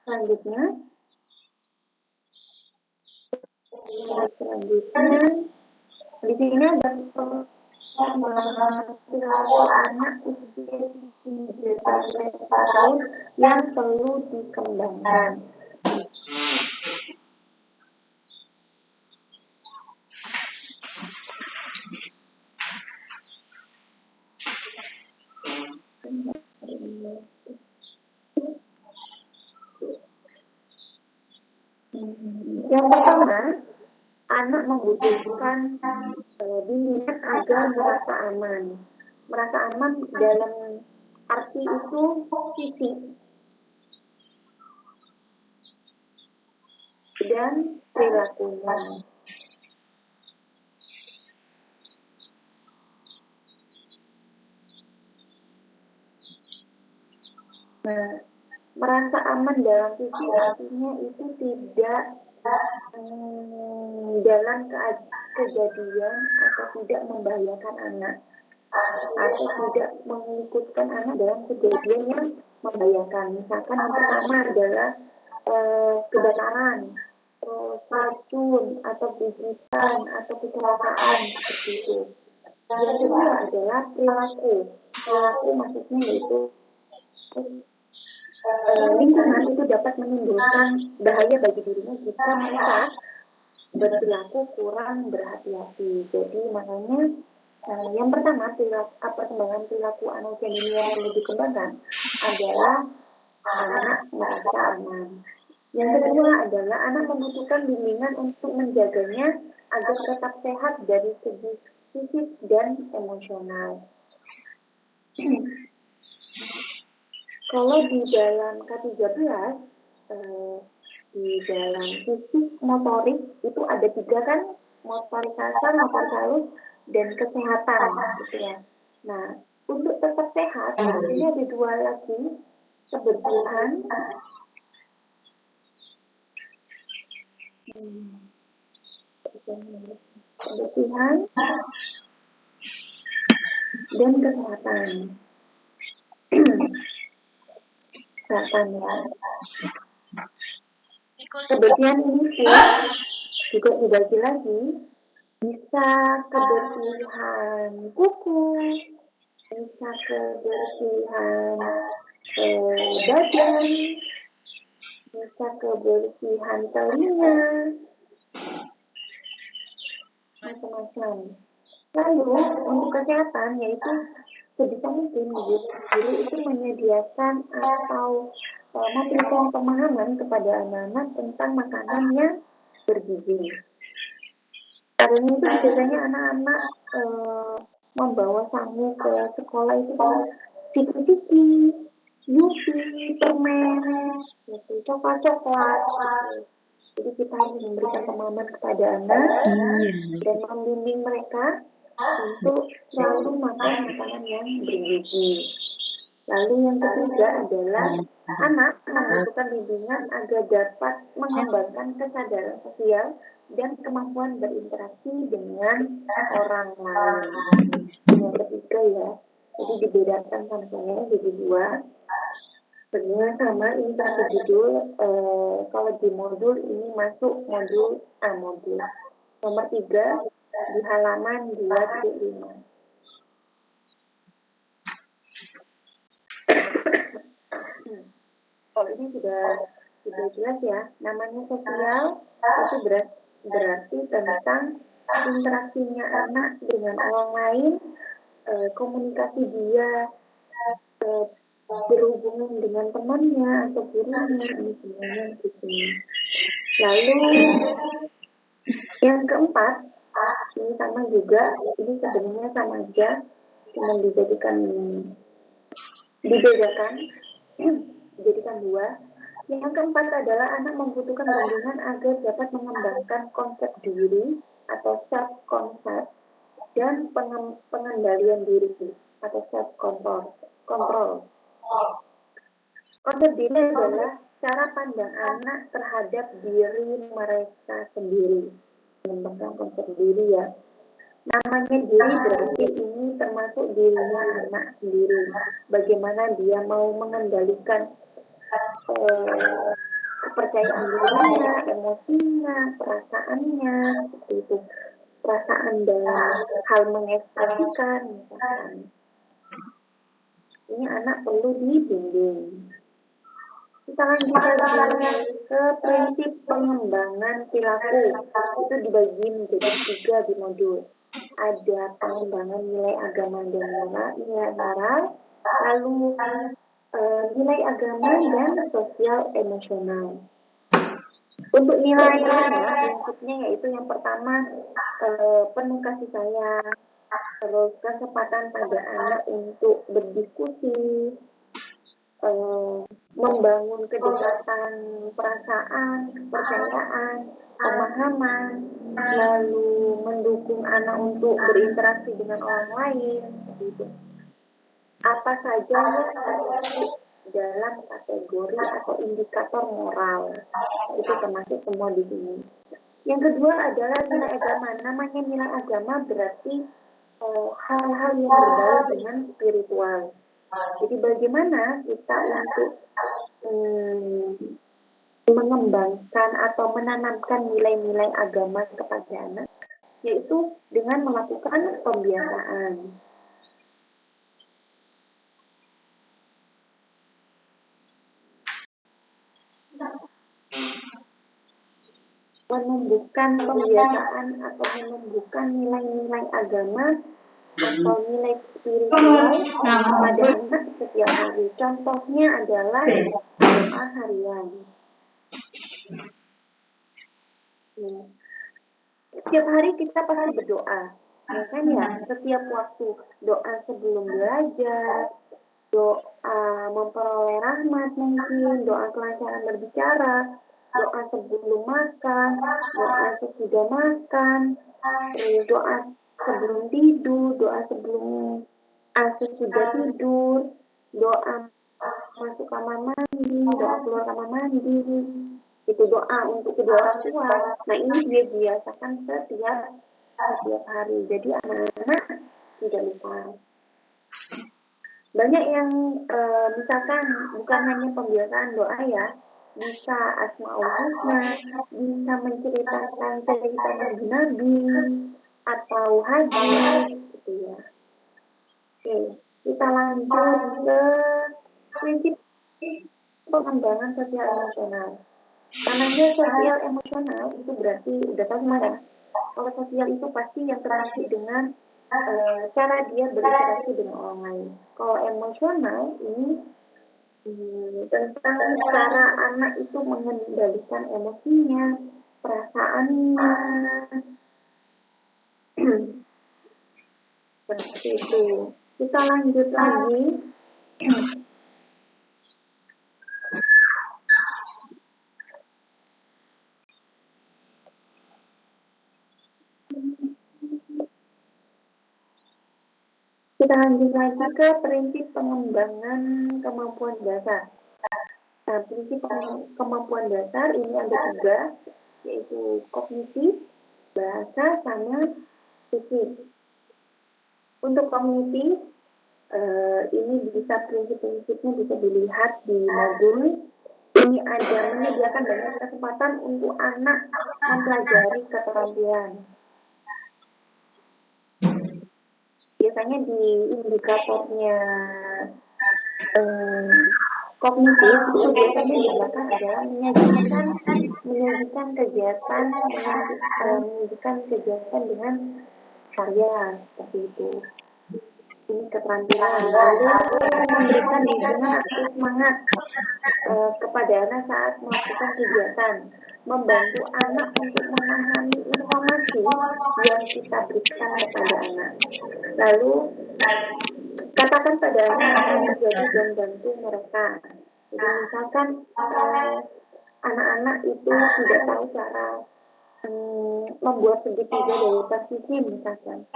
Selanjutnya di sini ada perkembangan perilaku anak usia 3 sampai 4 tahun yang perlu dikembangkan. Yang pertama, anak membutuhkan bimbingan agar merasa aman. Merasa aman dalam arti itu fisik dan perilakunya. Nah, merasa aman dalam fisik artinya itu tidak dalam kejadian atau tidak membahayakan anak atau tidak mengikutkan anak dalam kejadian yang membahayakan. Misalkan yang pertama adalah kebakaran, terus racun atau gigitan atau kecelakaan seperti itu. Yang kedua adalah perilaku. Perilaku maksudnya yaitu lingkungan itu dapat menimbulkan bahaya bagi dirinya jika mereka berperilaku kurang berhati-hati. Jadi makanya yang pertama perkembangan perilaku anak usia dini yang perlu dikembangkan adalah anak merasa aman. Yang kedua adalah anak membutuhkan bimbingan untuk menjaganya agar tetap sehat dari segi fisik dan emosional. Kalau di dalam K13 di dalam fisik motorik itu ada 3 kan, motorik kasar, motorik halus, dan kesehatan gitu ya. Nah, untuk tetap sehat ini ada 2 lagi, kebersihan dan kesehatan. Kesehatan ya. Kebersihan ini juga dibagi lagi, bisa kebersihan kuku, bisa kebersihan badan, bisa kebersihan telinga, macam-macam. Lalu untuk kesehatan yaitu sebisa mungkin guru itu menyediakan atau memberikan pemahaman kepada anak-anak tentang makanan yang bergizi. Karena itu biasanya anak-anak membawa sangu ke sekolah itu kan ciki-ciki, yupi, permen, gitu, coklat-coklat. Gitu. Jadi kita harus memberikan pemahaman kepada anak dan membimbing mereka untuk selalu makan makanan yang bergizi. Lalu yang ketiga adalah anak membutuhkan bimbingan agar dapat mengembangkan kesadaran sosial dan kemampuan berinteraksi dengan orang lain. Yang ketiga ya, jadi dibedakan sama saya jadi 2. Sebenarnya sama, ini satu judul. Kalau di modul ini masuk modul nomor 3 di halaman 25. Kalau ini sudah jelas ya, namanya sosial itu berarti tentang interaksinya anak dengan orang lain, komunikasi dia berhubungan dengan temannya atau gurunya, ini semuanya di sini. Lalu yang keempat, ini sama juga, ini sebenarnya sama aja, cuma dibedakan 2. Yang keempat adalah anak membutuhkan bimbingan agar dapat mengembangkan konsep diri atau self concept dan pengendalian diri atau self control. Konsep diri adalah cara pandang anak terhadap diri mereka sendiri. Mengembangkan konsep diri ya. Namanya diri berarti ini termasuk dirinya anak sendiri. Bagaimana dia mau mengendalikan kepercayaan dirinya, emosinya, perasaannya, seperti itu. Perasaan dalam hal mengekspresikan, misalkan. Ini anak perlu dibimbing. Kita lanjut lagi ke prinsip pengembangan perilaku. Itu dibagi menjadi 3 di modul. Ada pengembangan nilai agama dan nilai moral, lalu nilai agama dan sosial emosional. Untuk nilainya, prinsipnya yaitu yang pertama, penuh kasih sayang, terus kesempatan pada anak untuk berdiskusi, membangun kedekatan perasaan, kepercayaan, pemahaman, lalu mendukung anak untuk berinteraksi dengan orang lain, seperti itu. Apa saja yang termasuk dalam kategori atau indikator moral, itu termasuk semua di sini. Yang kedua adalah nilai agama. Namanya nilai agama berarti hal-hal yang berbau dengan spiritual. Jadi bagaimana kita untuk mengembangkan atau menanamkan nilai-nilai agama kepada anak, yaitu dengan melakukan pembiasaan. Menumbuhkan pembiasaan atau menumbuhkan nilai-nilai agama atau nilai spiritual pada anak setiap hari. Contohnya adalah doa harian. Setiap hari kita pasti berdoa, ya kan ya? Setiap waktu doa sebelum belajar, doa memperoleh rahmat mungkin, doa kelancaran berbicara, doa sebelum makan, doa sesudah makan, doa sebelum tidur, doa sesudah tidur, doa masuk kamar mandi, doa keluar kamar mandi, itu doa untuk kedua orang tua. Nah ini dia biasakan setiap hari. Jadi anak-anak tidak lupa. Banyak yang misalkan bukan hanya pembiasaan doa ya, bisa Asmaul Husna, bisa menceritakan cerita nabi-nabi atau hadis gitu ya. Oke, kita lanjut ke prinsip pengembangan sosial emosional. Namanya sosial emosional itu berarti udah tahu semua ya. Kalau sosial itu pasti yang termasuk dengan cara dia berinteraksi dengan orang lain. Kalau emosional ini tentang cara anak itu mengendalikan emosinya, perasaannya, seperti itu. Kita lanjut lagi. Kita lanjut lagi ke prinsip pengembangan kemampuan dasar. Nah, prinsip kemampuan dasar ini ada 3, yaitu kognitif, bahasa, sama fisik. Untuk kognitif, ini bisa prinsip-prinsipnya bisa dilihat di modul. Ini ada menyediakan banyak kesempatan untuk anak mempelajari keterampilan. Biasanya di indikatornya kognitif itu biasanya di belakang adalah menyajikan kegiatan dengan karya seperti itu. Ini keterampilan, lalu memberikan dukungan atau semangat kepada anak saat melakukan kegiatan, membantu anak untuk memahami informasi yang kita berikan kepada anak. Lalu katakan pada anak akan menjadi dan bantu mereka. Jadi misalkan anak-anak itu tidak tahu cara membuat segitiga dari 4 sisi misalkan.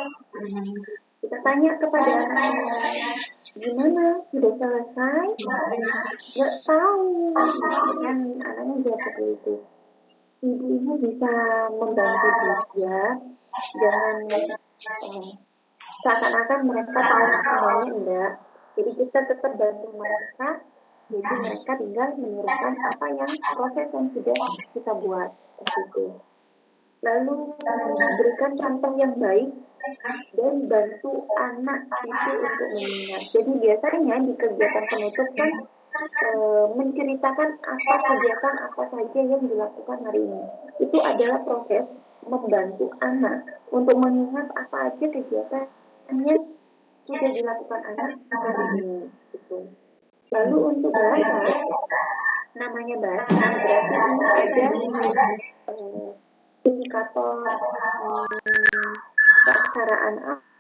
Kita tanya kepada anaknya, gimana? Sudah selesai? Nggak tahu. Misalkan anaknya jawab seperti itu. Ibu-ibu bisa membantu dia, jangan seakan-akan mereka tahu semuanya, enggak. Jadi kita tetap bantu mereka Jadi mereka tinggal menirukan apa yang proses yang sudah kita buat seperti itu. Lalu berikan contoh yang baik dan bantu anak itu untuk mengingat. Jadi biasanya di kegiatan penutup kan menceritakan apa kegiatan apa saja yang dilakukan hari ini. Itu adalah proses membantu anak untuk mengingat apa aja kegiatan yang sudah dilakukan anak hari ini. Gitu. Lalu untuk bahasa, namanya bahasa berarti ini ada indikator keaksaraan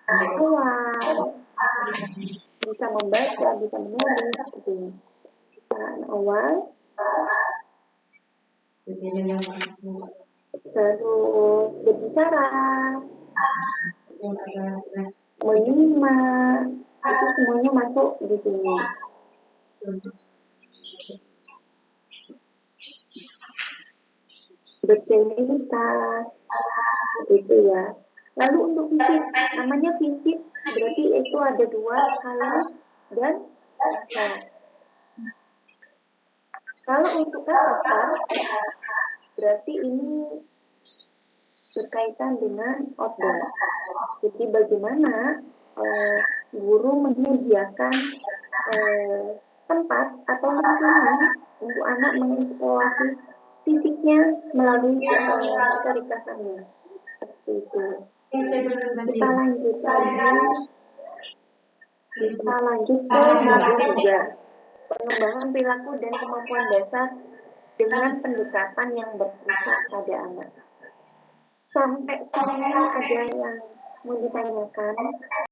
awal, bisa membaca, bisa menulis, seperti ini. Keaksaraan awal, terus berbicara, menyimak, itu semuanya masuk di sini. Bercerita, itu ya. Lalu untuk fisik, namanya fisik berarti itu ada dua, halus dan kasar. Kalau untuk kasar, berarti ini berkaitan dengan outdoor. Jadi bagaimana guru menyediakan tempat atau lingkungan untuk anak mengeksplorasi fisiknya melalui motorik kasarnya. Seperti itu. Kita lanjut ke modul 3. Pengembangan perilaku dan kemampuan dasar dengan pendekatan yang berpusat pada anak. Sampai sini ada yang mau ditanyakan?